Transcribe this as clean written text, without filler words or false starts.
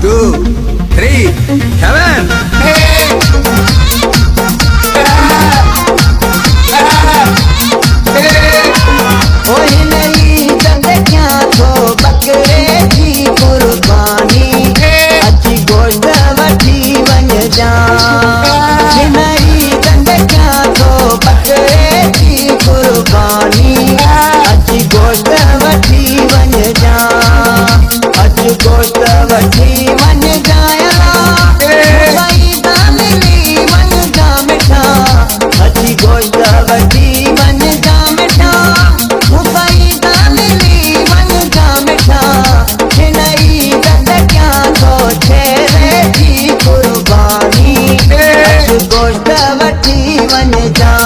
2, 3, 7 ओए नहीं तंदिया तो बकरे जी कुर्बानी अची गोश्त वठी वन जा नहीं तंदिया तो बकरे जी कुर्बानी अची गोश्त वठी वन जा अची गोश्त वठी वन जाया भाई दामिनी वन जा मिठा अची गोश्त वठी वन जा मिठा भाई दामिनी वन जा मिठा नहीं तंदिया तो छेरे जी कुर्बानी अची गोश्त वठी वन जा